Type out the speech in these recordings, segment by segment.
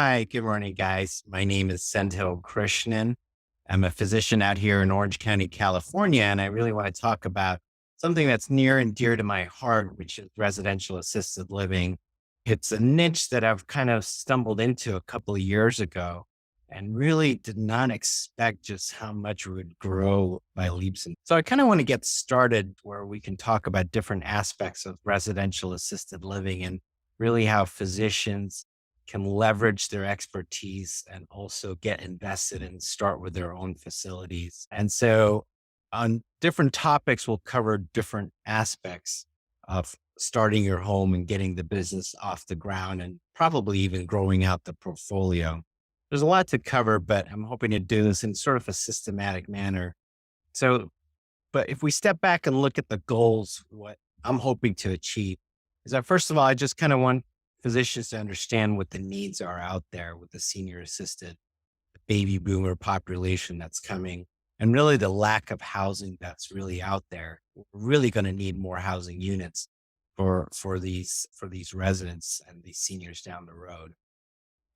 Hi, good morning, guys. My name is Senthil Krishnan. I'm a physician out here in Orange County, California, and I really want to talk about something that's near and dear to my heart, which is residential assisted living. It's a niche that I've kind of stumbled into a couple of years ago and really did not expect just how much it would grow by leaps. And so I kind of want to get started where we can talk about different aspects of residential assisted living and really how physicians can leverage their expertise and also get invested and start with their own facilities. And so on different topics, we'll cover different aspects of starting your home and getting the business off the ground and probably even growing out the portfolio. There's a lot to cover, but I'm hoping to do this in sort of a systematic manner. So, but if we step back and look at the goals, what I'm hoping to achieve is that first of all, I just kind of want physicians to understand what the needs are out there with the senior assisted baby boomer population that's coming and really the lack of housing that's really out there. We're really going to need more housing units for these residents and these seniors down the road.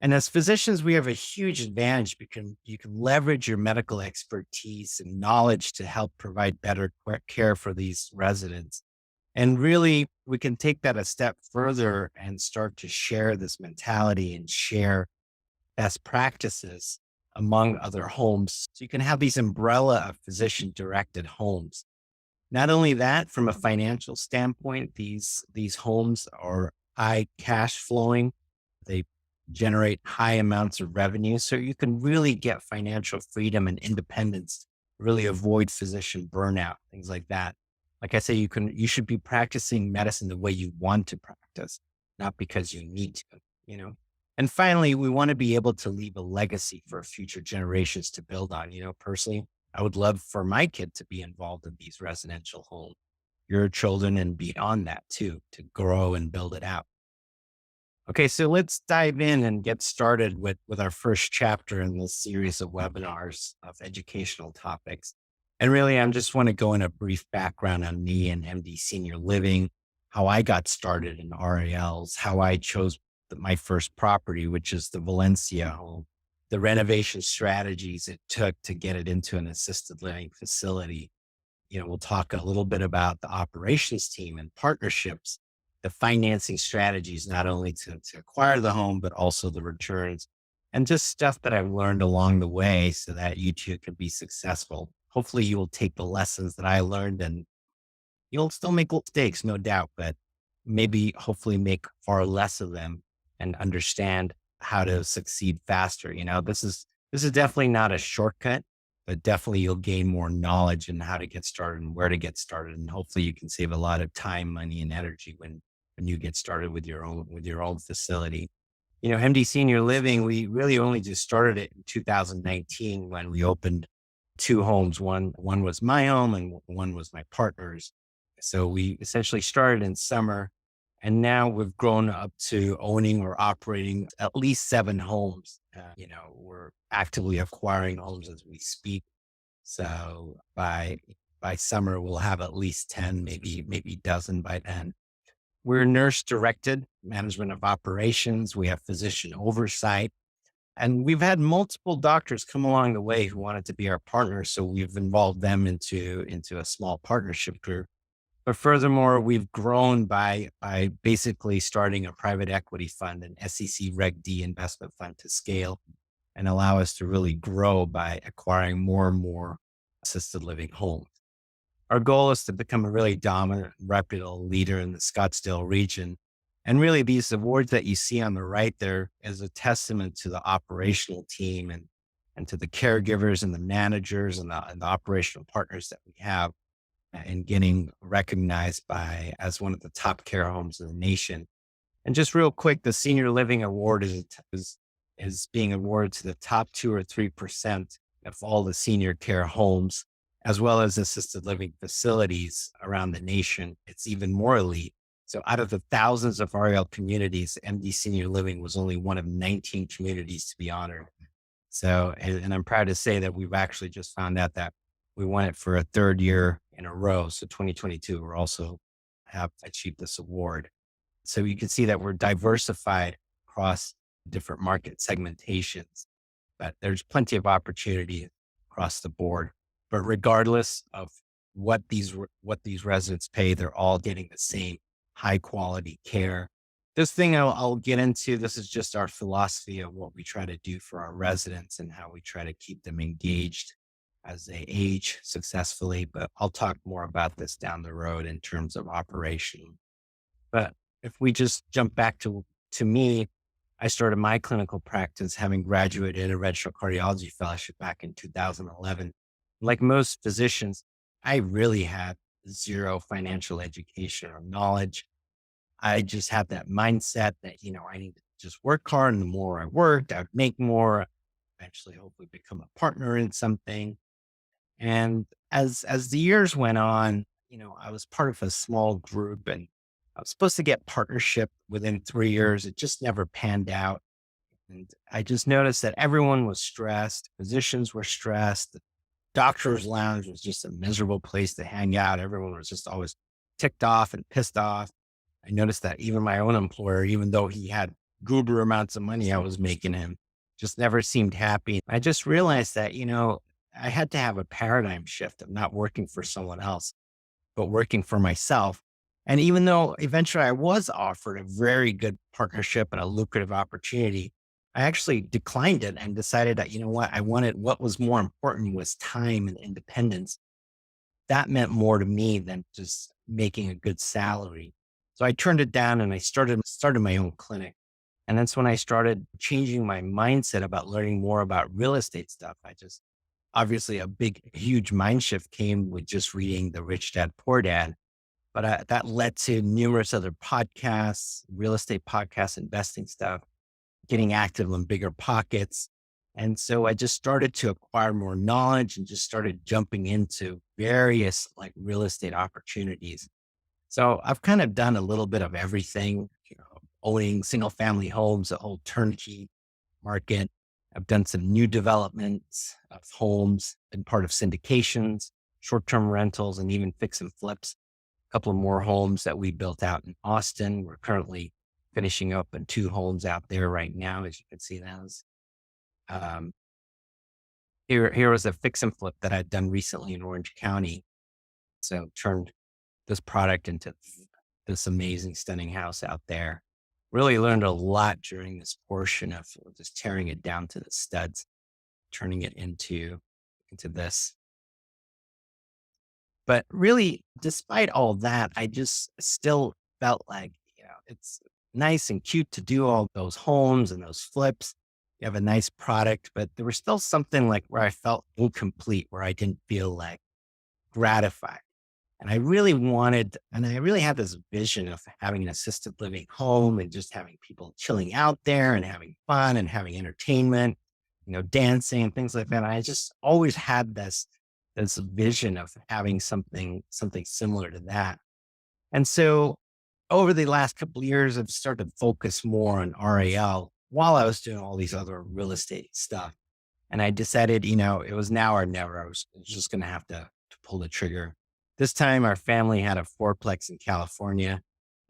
And as physicians, we have a huge advantage because you can leverage your medical expertise and knowledge to help provide better care for these residents. And really, we can take that a step further and start to share this mentality and share best practices among other homes. So you can have these umbrella of physician directed homes. Not only that, from a financial standpoint, these homes are high cash flowing. They generate high amounts of revenue. So you can really get financial freedom and independence, really avoid physician burnout, things like that. Like I say, you should be practicing medicine the way you want to practice, not because you need to, you know? And finally, we want to be able to leave a legacy for future generations to build on. Personally, I would love for my kid to be involved in these residential homes, your children and beyond that too, to grow and build it out. Okay, so let's dive in and get started with our first chapter in this series of webinars of educational topics. And really, I just want to go in a brief background on me and MD Senior Living, how I got started in RALs, how I chose my first property, which is the Valencia home, the renovation strategies it took to get it into an assisted living facility. We'll talk a little bit about the operations team and partnerships, the financing strategies, not only to acquire the home, but also the returns and just stuff that I've learned along the way so that you too can be successful. Hopefully you will take the lessons that I learned and you'll still make mistakes, no doubt, but maybe hopefully make far less of them and understand how to succeed faster. This is definitely not a shortcut, but definitely you'll gain more knowledge in how to get started and where to get started. And hopefully you can save a lot of time, money, and energy when you get started with your own facility. MD Senior Living, we really only just started it in 2019 when we opened two homes. One was my home and one was my partner's. So we essentially started in summer and now we've grown up to owning or operating at least 7 homes. We're actively acquiring homes as we speak. So by summer, we'll have at least 10, maybe dozen by then. We're nurse directed management of operations. We have physician oversight. And we've had multiple doctors come along the way who wanted to be our partners. So we've involved them into a small partnership group. But furthermore, we've grown by basically starting a private equity fund, an SEC Reg D investment fund to scale and allow us to really grow by acquiring more and more assisted living homes. Our goal is to become a really dominant, reputable leader in the Scottsdale region. And really these awards that you see on the right there is a testament to the operational team and to the caregivers and the managers and the operational partners that we have and getting recognized as one of the top care homes in the nation. And just real quick, the Senior Living Award is being awarded to the top 2 or 3% of all the senior care homes, as well as assisted living facilities around the nation. It's even more elite. So out of the thousands of REL communities, MD Senior Living was only one of 19 communities to be honored. So, and I'm proud to say that we've actually just found out that we won it for a 3rd year in a row. So 2022, we're also have achieved this award. So you can see that we're diversified across different market segmentations, but there's plenty of opportunity across the board. But regardless of what these residents pay, they're all getting the same high quality care. This thing I'll get into, this is just our philosophy of what we try to do for our residents and how we try to keep them engaged as they age successfully. But I'll talk more about this down the road in terms of operation. But if we just jump back to me, I started my clinical practice having graduated interventional cardiology fellowship back in 2011. Like most physicians, I really had zero financial education or knowledge. I just had that mindset that, I need to just work hard. And the more I worked, I would make more, eventually hopefully become a partner in something. And as the years went on, I was part of a small group and I was supposed to get partnership within 3 years. It just never panned out. And I just noticed that everyone was stressed. Physicians were stressed. The doctor's lounge was just a miserable place to hang out. Everyone was just always ticked off and pissed off. I noticed that even my own employer, even though he had goober amounts of money I was making him, just never seemed happy. I just realized that, I had to have a paradigm shift of not working for someone else, but working for myself. And even though eventually I was offered a very good partnership and a lucrative opportunity, I actually declined it and decided that, I wanted what was more important was time and independence. That meant more to me than just making a good salary. So I turned it down and I started my own clinic. And that's when I started changing my mindset about learning more about real estate stuff. I just obviously a huge mind shift came with just reading the Rich Dad Poor Dad. But that led to numerous other podcasts, real estate podcasts, investing stuff, getting active in bigger pockets. And so I just started to acquire more knowledge and just started jumping into various like real estate opportunities. So I've kind of done a little bit of everything, owning single family homes, a whole turnkey market. I've done some new developments of homes, been part of syndications, short-term rentals, and even fix and flips. A couple of more homes that we built out in Austin. We're currently finishing up in 2 homes out there right now, as you can see those. Um, here was a fix and flip that I'd done recently in Orange County. So turned this product into this amazing, stunning house out there. Really learned a lot during this portion of just tearing it down to the studs, turning it into this. But really, despite all that, I just still felt like, it's nice and cute to do all those homes and those flips. You have a nice product, but there was still something like where I felt incomplete, where I didn't feel like gratified. And I really had this vision of having an assisted living home and just having people chilling out there and having fun and having entertainment, dancing and things like that. I just always had this vision of having something similar to that. And so over the last couple of years, I've started to focus more on RAL while I was doing all these other real estate stuff. And I decided, it was now or never. I was just going to have to pull the trigger. This time, our family had a fourplex in California.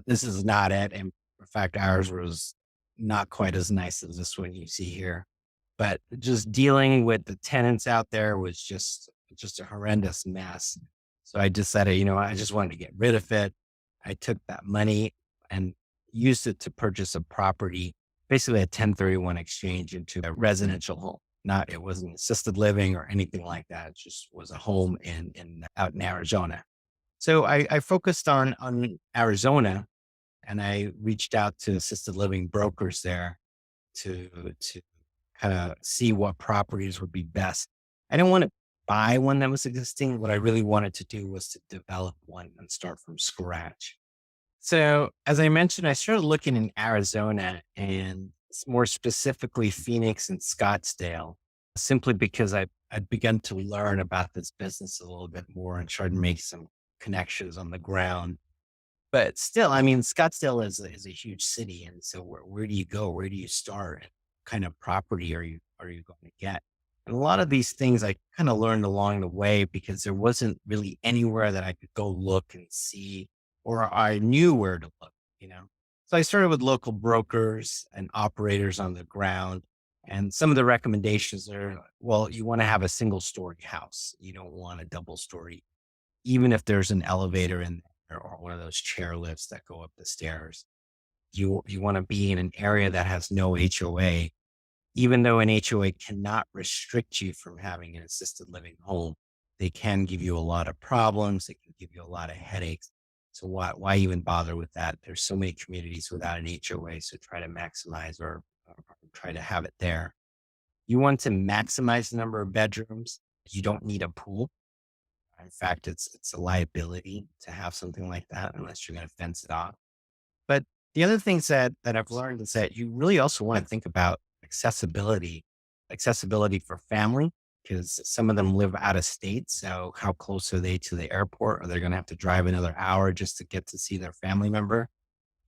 This is not it. And in fact, ours was not quite as nice as this one you see here. But just dealing with the tenants out there was just a horrendous mess. So I decided, I just wanted to get rid of it. I took that money and used it to purchase a property, basically a 1031 exchange into a residential home. It wasn't assisted living or anything like that. It just was a home out in Arizona. So I focused on Arizona and I reached out to assisted living brokers there to kind of see what properties would be best. I didn't want to buy one that was existing. What I really wanted to do was to develop one and start from scratch. So as I mentioned, I started looking in Arizona and more specifically Phoenix and Scottsdale, simply because I'd begun to learn about this business a little bit more and started to make some connections on the ground. But still, I mean, Scottsdale is a huge city. And so where do you go? Where do you start? What kind of property are you going to get? And a lot of these things I kind of learned along the way because there wasn't really anywhere that I could go look and see, or I knew where to look. So I started with local brokers and operators on the ground. And some of the recommendations are, well, you want to have a single story house. You don't want a double story, even if there's an elevator in there or one of those chair lifts that go up the stairs. You want to be in an area that has no HOA, even though an HOA cannot restrict you from having an assisted living home. They can give you a lot of problems. They can give you a lot of headaches. So why even bother with that? There's so many communities without an HOA. So try to maximize or try to have it there. You want to maximize the number of bedrooms. You don't need a pool. In fact, it's a liability to have something like that unless you're going to fence it off. But the other things that I've learned is that you really also want to think about accessibility for family, because some of them live out of state. So how close are they to the airport? Are they going to have to drive another hour just to get to see their family member?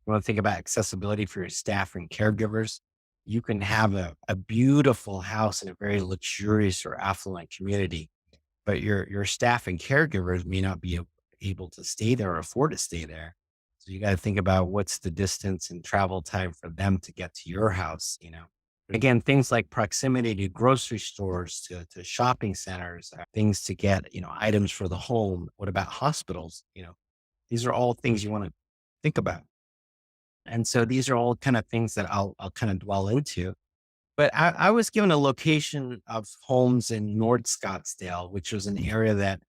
You want to think about accessibility for your staff and caregivers. You can have a beautiful house in a very luxurious or affluent community, but your staff and caregivers may not be able to stay there or afford to stay there. So you got to think about what's the distance and travel time for them to get to your house, you know. Again, things like proximity to grocery stores, to shopping centers, things to get, you know, items for the home. What about hospitals? You know, these are all things you want to think about. And so these are all kind of things that I'll kind of dwell into. But I was given a location of homes in North Scottsdale, which was an area that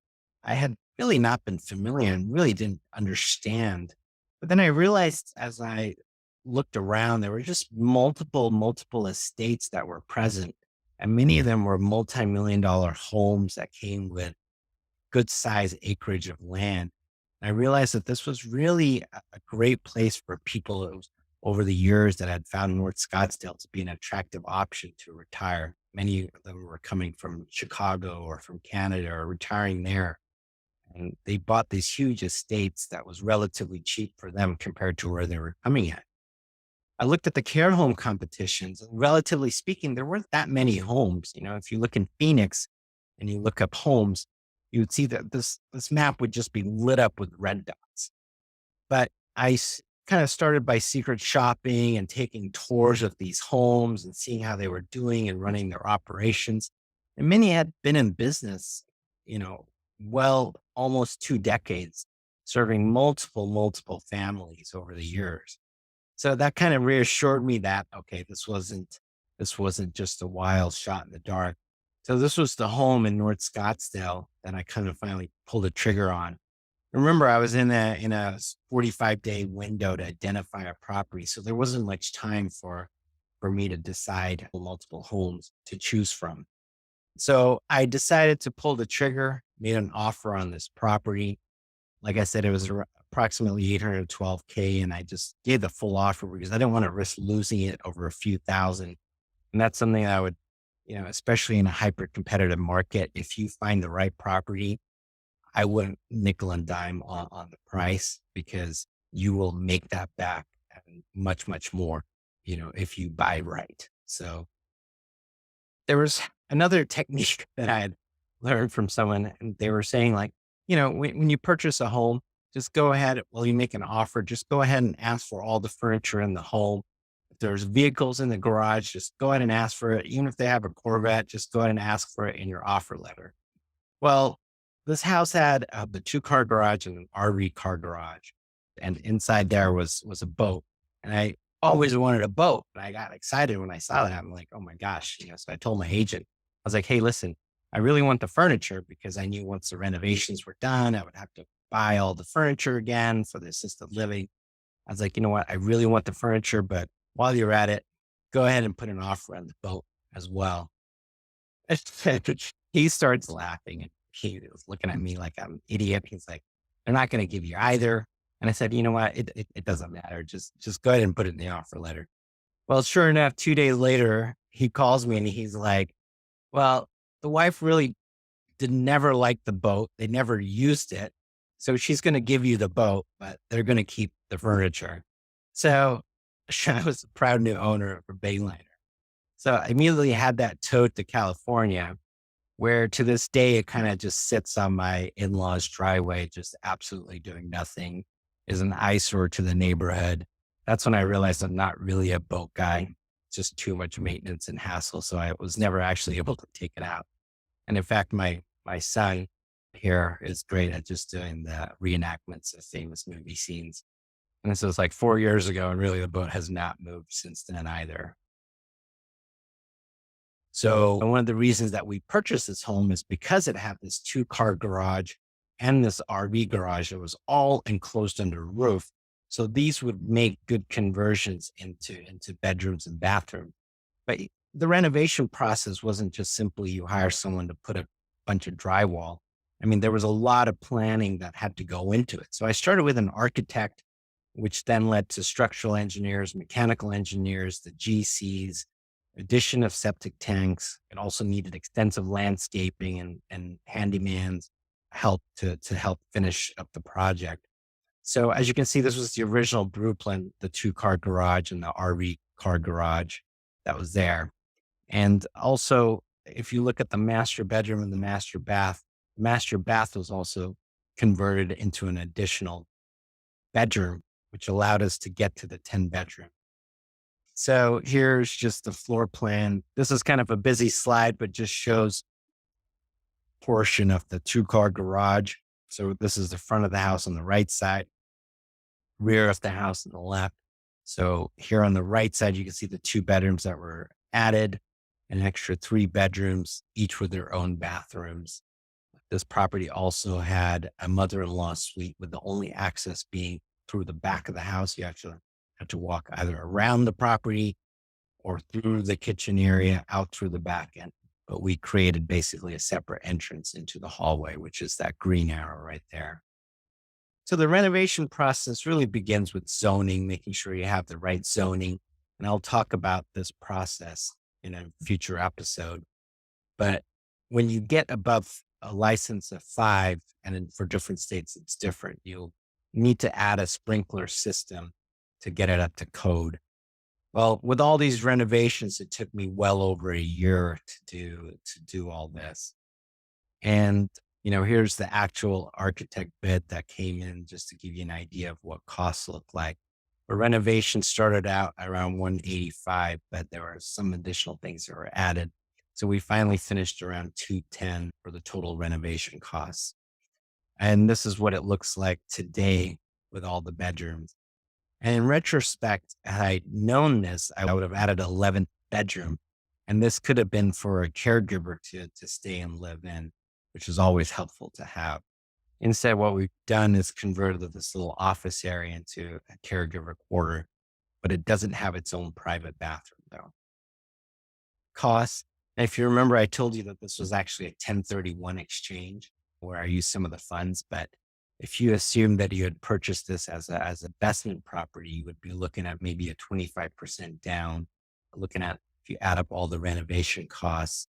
I had really not been familiar and really didn't understand. But then I realized as I looked around, there were just multiple estates that were present. And many of them were multi-million dollar homes that came with good size acreage of land. I realized that this was really a great place for people over the years that had found North Scottsdale to be an attractive option to retire. Many of them were coming from Chicago or from Canada or retiring there. And they bought these huge estates that was relatively cheap for them compared to where they were coming at. I looked at the care home competitions. And relatively speaking, there weren't that many homes. You know, if you look in Phoenix and you look up homes, you would see that this map would just be lit up with red dots. But I kind of started by secret shopping and taking tours of these homes and seeing how they were doing and running their operations. And many had been in business, you know, well, almost 2 decades, serving multiple families over the years. So that kind of reassured me that, okay, this wasn't just a wild shot in the dark. So this was the home in North Scottsdale that I kind of finally pulled the trigger on. Remember, I was in a 45-day window to identify a property, so there wasn't much time for me to decide multiple homes to choose from. So I decided to pull the trigger, made an offer on this property. Like I said, it was approximately 812K, and I just gave the full offer because I didn't want to risk losing it over a few thousand. And that's something I would, you know, especially in a hyper competitive market, if you find the right property, I wouldn't nickel and dime on the price because you will make that back and much more, you know, if you buy right. So there was another technique that I had learned from someone, and they were saying, like, you know, when you purchase a home, just go ahead, while you make an offer, just go ahead and ask for all the furniture in the home. If there's vehicles in the garage, just go ahead and ask for it. Even if they have a Corvette, just go ahead and ask for it in your offer letter. Well, this house had the 2-car garage and an RV car garage, and inside there was a boat. And I always wanted a boat, and I got excited when I saw that. I'm like, oh my gosh! You know, so I told my agent, I was like, hey, listen, I really want the furniture because I knew once the renovations were done, I would have to buy all the furniture again for the assisted living. I was like, you know what? I really want the furniture, but while you're at it, go ahead and put an offer on the boat as well. He starts laughing and he was looking at me like I'm an idiot. He's like, they're not going to give you either. And I said, you know what? It doesn't matter. Just go ahead and put it in the offer letter. Well, sure enough, 2 days later, he calls me and he's like, well, the wife really did never like the boat. They never used it. So she's going to give you the boat, but they're going to keep the furniture. So I was a proud new owner of a Bayliner. So I immediately had that towed to California, where to this day, it kind of just sits on my in-laws driveway, just absolutely doing nothing, is an eyesore to the neighborhood. That's when I realized I'm not really a boat guy, just too much maintenance and hassle. So I was never actually able to take it out. And in fact, my son here is great at just doing the reenactments of famous movie scenes. And this was like 4 years ago, and really the boat has not moved since then either. So one of the reasons that we purchased this home is because it had this 2-car garage and this RV garage that was all enclosed under a roof. So these would make good conversions into bedrooms and bathrooms. But the renovation process wasn't just simply you hire someone to put a bunch of drywall. I mean, there was a lot of planning that had to go into it. So I started with an architect, which then led to structural engineers, mechanical engineers, the GCs, addition of septic tanks. It also needed extensive landscaping and handyman's help to help finish up the project. So as you can see, this was the original blueprint, the 2-car garage and the RV car garage that was there. And also, if you look at the master bedroom and the master bath was also converted into an additional bedroom, which allowed us to get to the 10 bedroom. So here's just the floor plan. This is kind of a busy slide, but just shows portion of the 2-car garage. So this is the front of the house on the right side, rear of the house on the left. So here on the right side, you can see the 2 bedrooms that were added, an extra 3 bedrooms, each with their own bathrooms. This property also had a mother-in-law suite with the only access being through the back of the house. You actually have to walk either around the property or through the kitchen area out through the back end. But we created basically a separate entrance into the hallway, which is that green arrow right there. So the renovation process really begins with zoning, making sure you have the right zoning. And I'll talk about this process in a future episode. But when you get above a license of 5, and then for different states, it's different, you'll need to add a sprinkler system to get it up to code. Well, with all these renovations, it took me well over a year to do all this. And, here's the actual architect bid that came in just to give you an idea of what costs look like. The renovation started out around 185, but there were some additional things that were added. So we finally finished around 210 for the total renovation costs. And this is what it looks like today with all the bedrooms. And in retrospect, had I known this, I would have added an 11th bedroom. And this could have been for a caregiver to stay and live in, which is always helpful to have. Instead, what we've done is converted this little office area into a caregiver quarter, but it doesn't have its own private bathroom though. Costs. And if you remember, I told you that this was actually a 1031 exchange where I used some of the funds, but if you assume that you had purchased this as an investment property, you would be looking at maybe a 25% down. Looking at, if you add up all the renovation costs,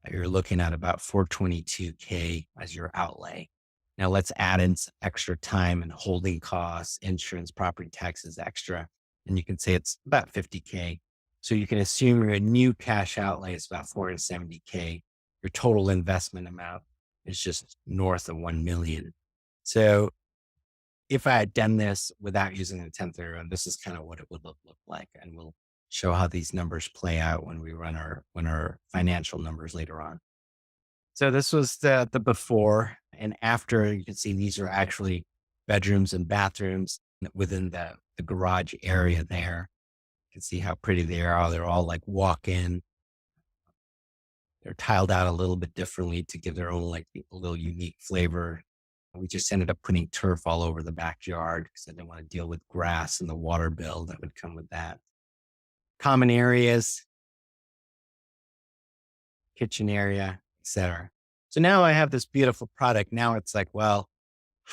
you're looking at about 422K as your outlay. Now let's add in some extra time and holding costs, insurance, property taxes, extra. And you can say it's about 50K. So you can assume your new cash outlay is about 470K. Your total investment amount is just north of 1 million. So if I had done this without using the 1031, this is kind of what it would look like. And we'll show how these numbers play out when we run our financial numbers later on. So this was the before and after. You can see these are actually bedrooms and bathrooms within the garage area there. You can see how pretty they are. They're all like walk-in. They're tiled out a little bit differently to give their own like a little unique flavor. We just ended up putting turf all over the backyard because I didn't want to deal with grass and the water bill that would come with that. Common areas, kitchen area, etc. So now I have this beautiful product. Now it's like, well,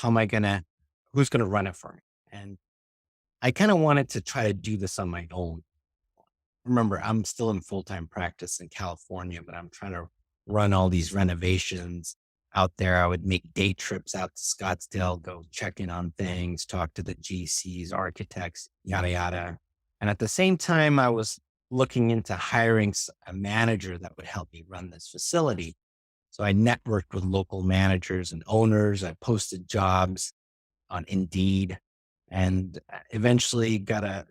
who's going to run it for me? And I kind of wanted to try to do this on my own. Remember, I'm still in full-time practice in California, but I'm trying to run all these renovations out there. I would make day trips out to Scottsdale, go check in on things, talk to the GCs, architects, yada, yada. And at the same time, I was looking into hiring a manager that would help me run this facility. So I networked with local managers and owners. I posted jobs on Indeed and eventually got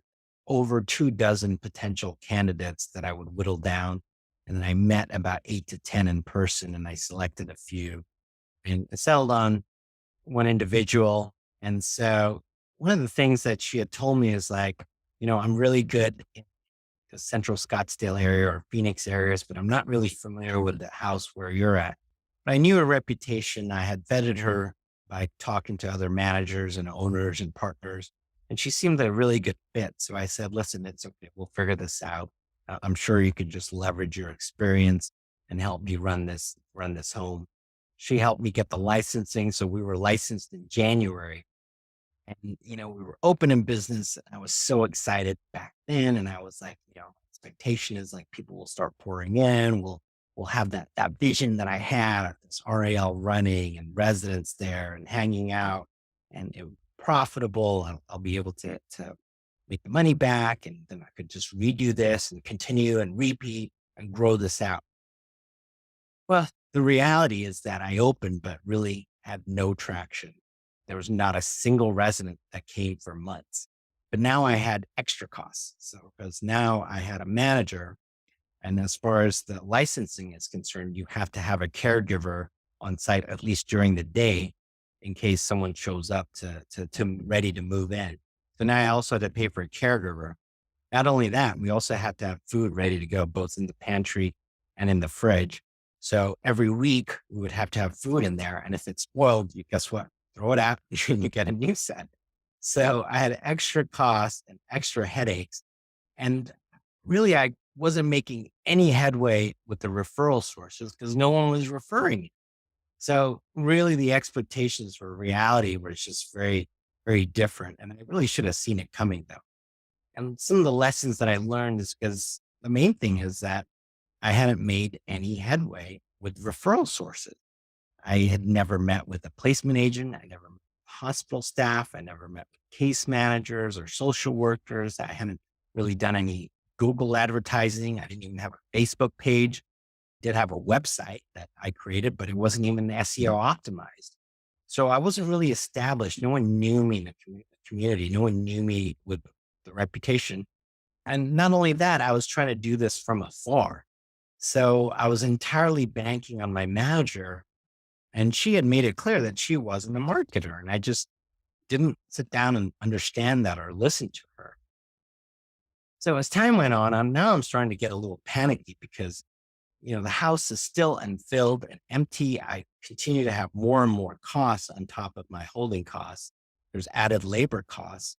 over 2 dozen potential candidates that I would whittle down. And then I met about 8 to 10 in person, and I selected a few and settled on one individual. And so one of the things that she had told me is like, I'm really good in the central Scottsdale area or Phoenix areas, but I'm not really familiar with the house where you're at. But I knew her reputation. I had vetted her by talking to other managers and owners and partners, and she seemed a really good fit. So I said, listen, it's okay. We'll figure this out. I'm sure you could just leverage your experience and help me run this home. She helped me get the licensing. So we were licensed in January, and, we were open in business. And I was so excited back then. And I was like, expectation is like people will start pouring in. We'll have that vision that I had of this RAL running and residents there and hanging out, and it was profitable. I'll be able to make the money back, and then I could just redo this and continue and repeat and grow this out. Well, the reality is that I opened, but really had no traction. There was not a single resident that came for months. But now I had extra costs. So, because now I had a manager, and as far as the licensing is concerned, you have to have a caregiver on site at least during the day in case someone shows up to ready to move in. So now I also had to pay for a caregiver. Not only that, we also have to have food ready to go, both in the pantry and in the fridge. So every week we would have to have food in there. And if it's spoiled, you guess what? Throw it out and you get a new set. So I had extra costs and extra headaches. And really, I wasn't making any headway with the referral sources because no one was referring me. So really the expectations for reality were just very, very different. And I really should have seen it coming though. And some of the lessons that I learned is because the main thing is that I hadn't made any headway with referral sources. I had never met with a placement agent. I never met with hospital staff. I never met with case managers or social workers. I hadn't really done any Google advertising. I didn't even have a Facebook page. Did have a website that I created, but it wasn't even SEO optimized. So I wasn't really established. No one knew me in the community. No one knew me with the reputation. And not only that, I was trying to do this from afar. So I was entirely banking on my manager, and she had made it clear that she wasn't a marketer. And I just didn't sit down and understand that or listen to her. So as time went on, I'm starting to get a little panicky because, the house is still unfilled and empty. I continue to have more and more costs on top of my holding costs. There's added labor costs.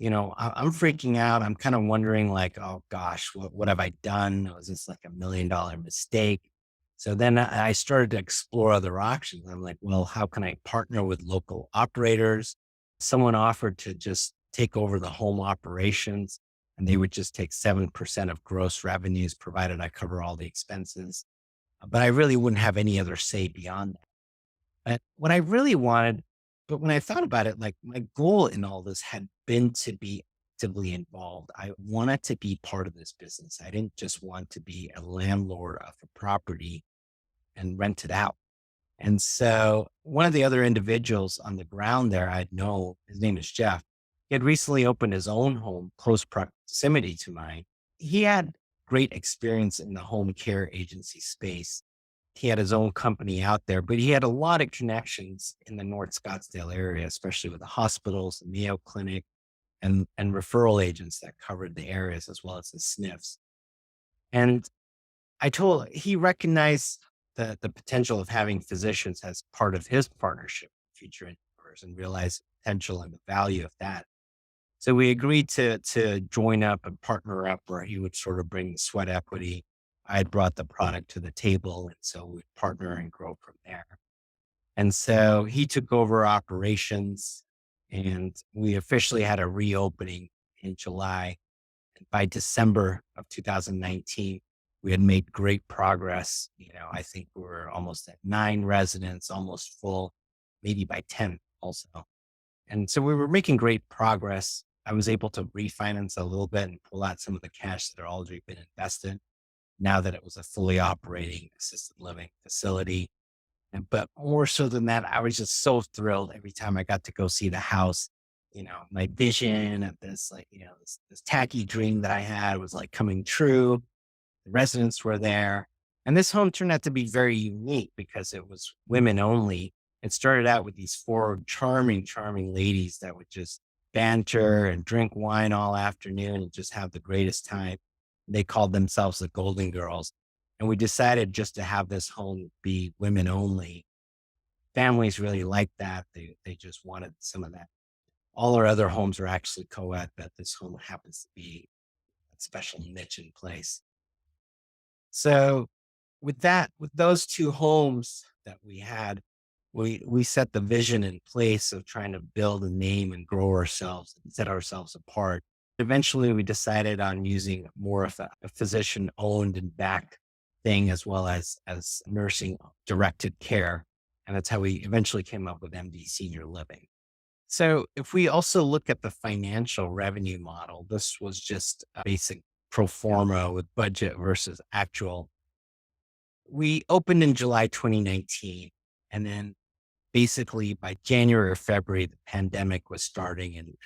I'm freaking out. I'm kind of wondering like, oh gosh, what have I done? Was this like $1 million mistake? So then I started to explore other options. I'm like, well, how can I partner with local operators? Someone offered to just take over the home operations, and they would just take 7% of gross revenues, provided I cover all the expenses. But I really wouldn't have any other say beyond that. But what I really wanted, but when I thought about it, like my goal in all this had been to be actively involved. I wanted to be part of this business. I didn't just want to be a landlord of a property and rent it out. And so one of the other individuals on the ground there, I know his name is Jeff. He had recently opened his own home close proximity to mine. He had great experience in the home care agency space. He had his own company out there, but he had a lot of connections in the North Scottsdale area, especially with the hospitals, the Mayo Clinic, and referral agents that covered the areas as well as the SNFs. And he recognized the potential of having physicians as part of his partnership with future entrepreneurs and realized the potential and the value of that. So we agreed to join up and partner up where he would sort of bring the sweat equity. I had brought the product to the table, and so we'd partner and grow from there. And so he took over operations, and we officially had a reopening in July. And by December of 2019, we had made great progress. I think we were almost at 9 residents, almost full, maybe by 10 also. And so we were making great progress. I was able to refinance a little bit and pull out some of the cash that had already been invested now that it was a fully operating assisted living facility. But more so than that, I was just so thrilled every time I got to go see the house. my vision of this, like, this tacky dream that I had was like coming true. The residents were there. And this home turned out to be very unique because it was women only. It started out with these four charming, charming ladies that would just banter and drink wine all afternoon and just have the greatest time. They called themselves the Golden Girls. And we decided just to have this home be women only. Families really liked that. They just wanted some of that. All our other homes are actually co-ed, but this home happens to be a special niche in place. So with those two homes that we had, we set the vision in place of trying to build a name and grow ourselves and set ourselves apart. Eventually, we decided on using more of a physician owned and backed thing as well as nursing directed care. And that's how we eventually came up with MD Senior Living. So if we also look at the financial revenue model, this was just a basic pro forma with budget versus actual. We opened in July 2019, and then basically by January or February, the pandemic was starting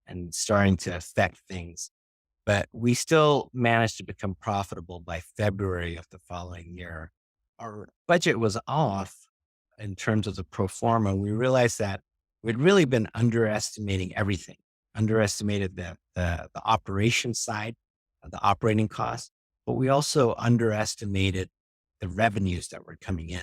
and starting to affect things. But we still managed to become profitable by February of the following year. Our budget was off in terms of the pro forma. We realized that we'd really been underestimating everything, underestimated the operation side of the operating costs, but we also underestimated the revenues that were coming in.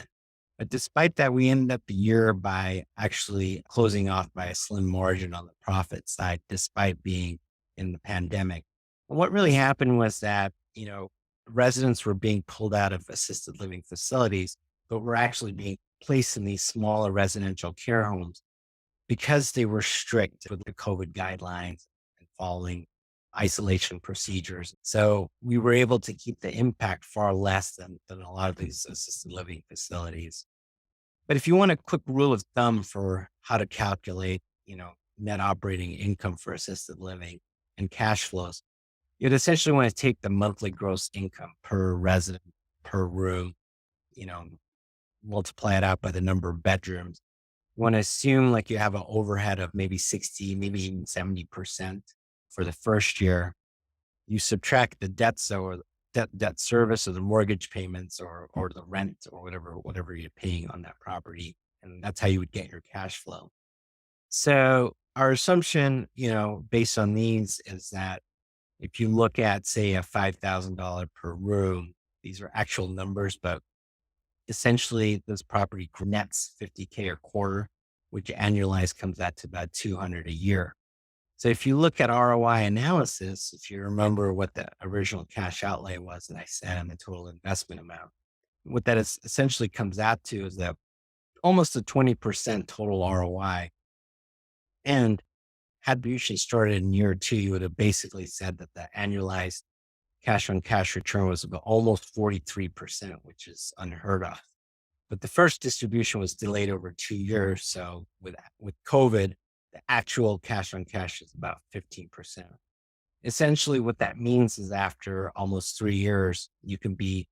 But despite that, we ended up the year by actually closing off by a slim margin on the profit side, despite being in the pandemic. And what really happened was that, residents were being pulled out of assisted living facilities, but were actually being placed in these smaller residential care homes because they were strict with the COVID guidelines and following isolation procedures. So we were able to keep the impact far less than a lot of these assisted living facilities. But if you want a quick rule of thumb for how to calculate, net operating income for assisted living and cash flows, you'd essentially want to take the monthly gross income per resident per room, you know, multiply it out by the number of bedrooms. You want to assume like you have an overhead of maybe 60, maybe even 70% for the first year. You subtract the debts or debt service or the mortgage payments or the rent or whatever you're paying on that property. And that's how you would get your cash flow. So our assumption, based on these is that if you look at, say, a $5,000 per room, these are actual numbers, but essentially this property nets 50K a quarter, which annualized comes out to about 200 a year. So if you look at ROI analysis, if you remember what the original cash outlay was that I said and the total investment amount, what that is essentially comes out to is that almost a 20% total ROI. And had you started in year two, you would have basically said that the annualized cash on cash return was about almost 43%, which is unheard of. But the first distribution was delayed over 2 years. So with COVID, the actual cash on cash is about 15%. Essentially, what that means is after almost 3 years, you can be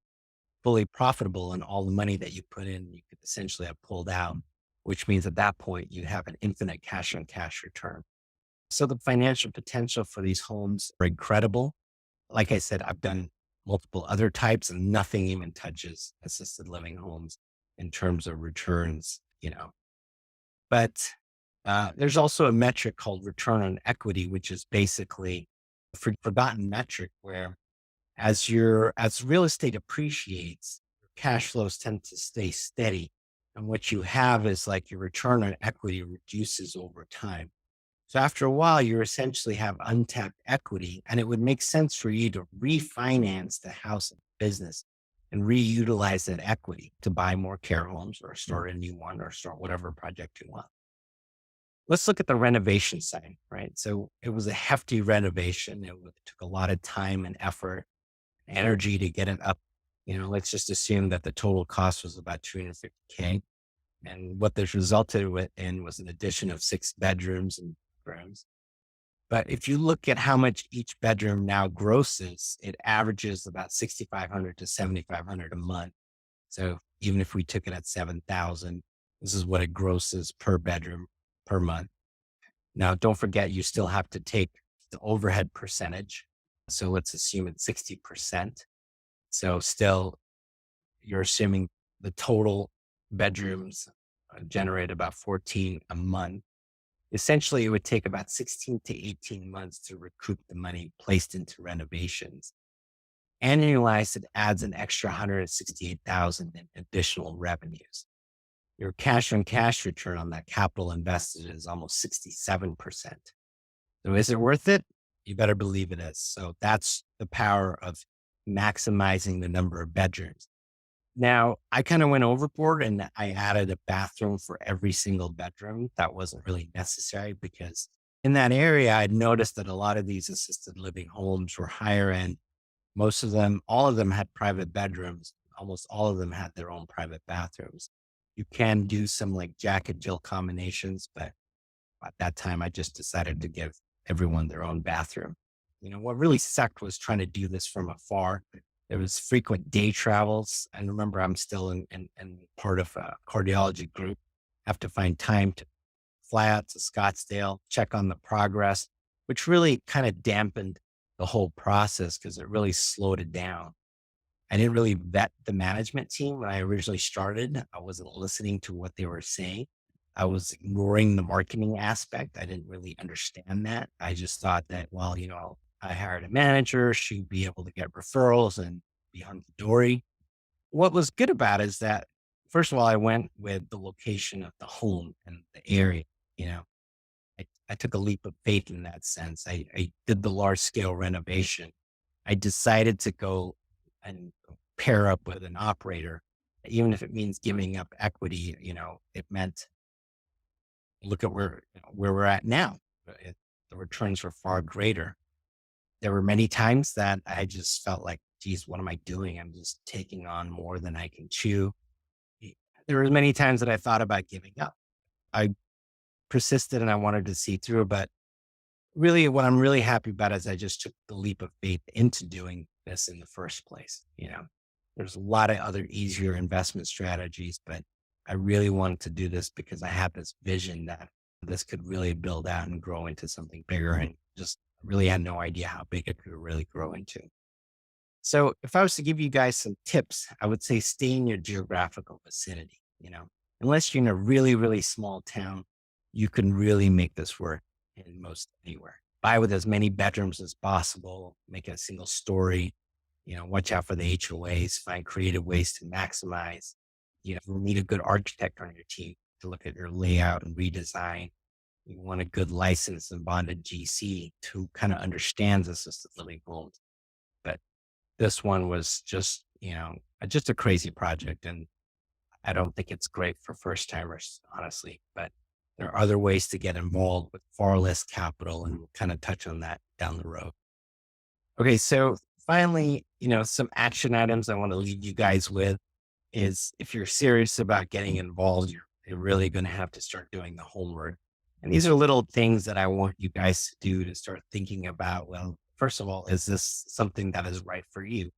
fully profitable and all the money that you put in, you could essentially have pulled out, which means at that point, you have an infinite cash on cash return. So the financial potential for these homes are incredible. Like I said, I've done multiple other types and nothing even touches assisted living homes in terms of returns. But there's also a metric called return on equity, which is basically a forgotten metric where as real estate appreciates, your cash flows tend to stay steady. And what you have is like your return on equity reduces over time. So after a while, you essentially have untapped equity, and it would make sense for you to refinance the house and business and reutilize that equity to buy more care homes or start a new one or start whatever project you want. Let's look at the renovation side, right? So it was a hefty renovation. It took a lot of time and effort, energy to get it up. Let's just assume that the total cost was about 250K. And what this resulted in was an addition of 6 bedrooms and rooms. But if you look at how much each bedroom now grosses, it averages about 6,500 to 7,500 a month. So even if we took it at 7,000, this is what it grosses per bedroom per month. Now, don't forget, you still have to take the overhead percentage. So let's assume it's 60%. So still, you're assuming the total bedrooms generate about 14 a month. Essentially, it would take about 16 to 18 months to recoup the money placed into renovations. Annualized, it adds an extra 168,000 in additional revenues. Your cash on cash return on that capital invested is almost 67%. So is it worth it? You better believe it is. So that's the power of maximizing the number of bedrooms. Now, I kind of went overboard and I added a bathroom for every single bedroom. That wasn't really necessary because in that area, I'd noticed that a lot of these assisted living homes were higher end. Most of them, all of them had private bedrooms. Almost all of them had their own private bathrooms. You can do some like Jack and Jill combinations, but at that time, I just decided to give everyone their own bathroom. What really sucked was trying to do this from afar. There was frequent day travels. And remember, I'm still in part of a cardiology group. Have to find time to fly out to Scottsdale, check on the progress, which really kind of dampened the whole process because it really slowed it down. I didn't really vet the management team when I originally started. I wasn't listening to what they were saying. I was ignoring the marketing aspect. I didn't really understand that. I just thought that, well, I hired a manager. She'd be able to get referrals and be hunky dory. What was good about it is that, first of all, I went with the location of the home and the area. You know, I took a leap of faith in that sense. I did the large scale renovation. I decided to go and pair up with an operator, even if it means giving up equity. It meant look at where we're at now. The returns were far greater. There were many times that I just felt like, geez, what am I doing? I'm just taking on more than I can chew. There were many times that I thought about giving up. I persisted and I wanted to see through, but really what I'm really happy about is I just took the leap of faith into doing this in the first place. There's a lot of other easier investment strategies, but I really wanted to do this because I had this vision that this could really build out and grow into something bigger and just really had no idea how big it could really grow into. So if I was to give you guys some tips, I would say stay in your geographical vicinity. Unless you're in a really, really small town, you can really make this work in most anywhere. Buy with as many bedrooms as possible, make it a single story, watch out for the HOAs, find creative ways to maximize. You'll need a good architect on your team to look at your layout and redesign. You want a good licensed and bonded GC who kind of understands assisted living homes. But this one was just a crazy project. And I don't think it's great for first timers, honestly, but there are other ways to get involved with far less capital. And we'll kind of touch on that down the road. Okay. So finally, some action items I want to leave you guys with is if you're serious about getting involved, you're really going to have to start doing the homework. And these are little things that I want you guys to do to start thinking about, well, first of all, is this something that is right for you?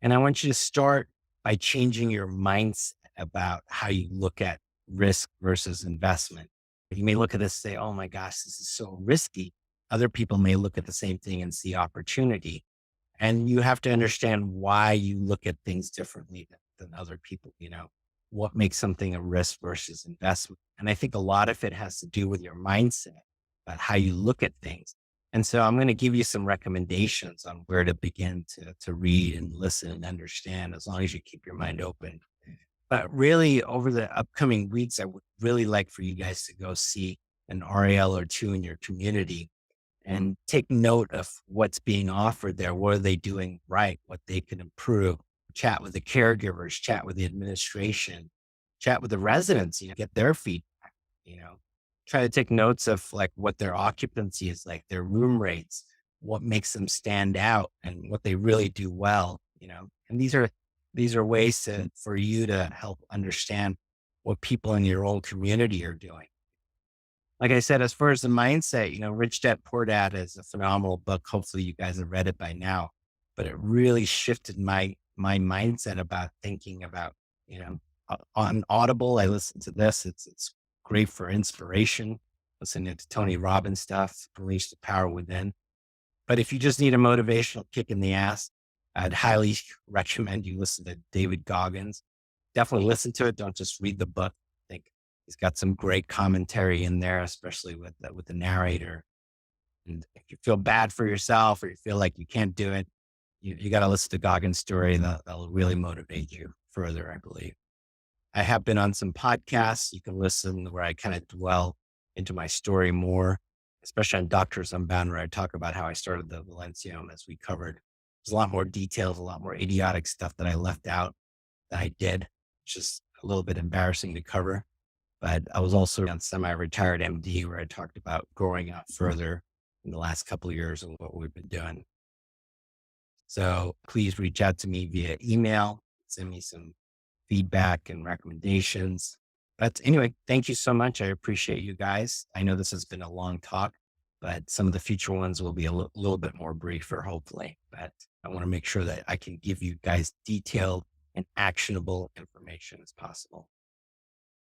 And I want you to start by changing your mindset about how you look at risk versus investment. You may look at this and say, oh my gosh, this is so risky. Other people may look at the same thing and see opportunity. And you have to understand why you look at things differently than other people, what makes something a risk versus investment. And I think a lot of it has to do with your mindset about how you look at things. And so I'm going to give you some recommendations on where to begin to read and listen and understand as long as you keep your mind open. But really over the upcoming weeks, I would really like for you guys to go see an RAL or two in your community and take note of what's being offered there. What are they doing right? What they can improve? Chat with the caregivers, chat with the administration, chat with the residents, get their feedback, try to take notes of like what their occupancy is like, their room rates, what makes them stand out and what they really do well, and these are ways for you to help understand what people in your own community are doing. Like I said, as far as the mindset, Rich Dad Poor Dad is a phenomenal book. Hopefully you guys have read it by now, but it really shifted my mindset about thinking about, on Audible. I listen to this. It's great for inspiration listening to Tony Robbins stuff, Unleash the Power Within. But if you just need a motivational kick in the ass, I'd highly recommend you listen to David Goggins. Definitely listen to it. Don't just read the book. I think he's got some great commentary in there, especially with the narrator. And if you feel bad for yourself or you feel like you can't do it, you got to listen to Goggins' story. That'll really motivate you further, I believe. I have been on some podcasts you can listen where I kind of dwell into my story more, especially on Doctors Unbound, where I talk about how I started the Valencia, as we covered. There's a lot more details, a lot more idiotic stuff that I left out that I did. It's just a little bit embarrassing to cover. But I was also on Semi-Retired MD, where I talked about growing up further in the last couple of years and what we've been doing. So please reach out to me via email, send me some feedback and recommendations. But anyway, thank you so much. I appreciate you guys. I know this has been a long talk, but some of the future ones will be a little bit more briefer, hopefully. But I want to make sure that I can give you guys detailed and actionable information as possible.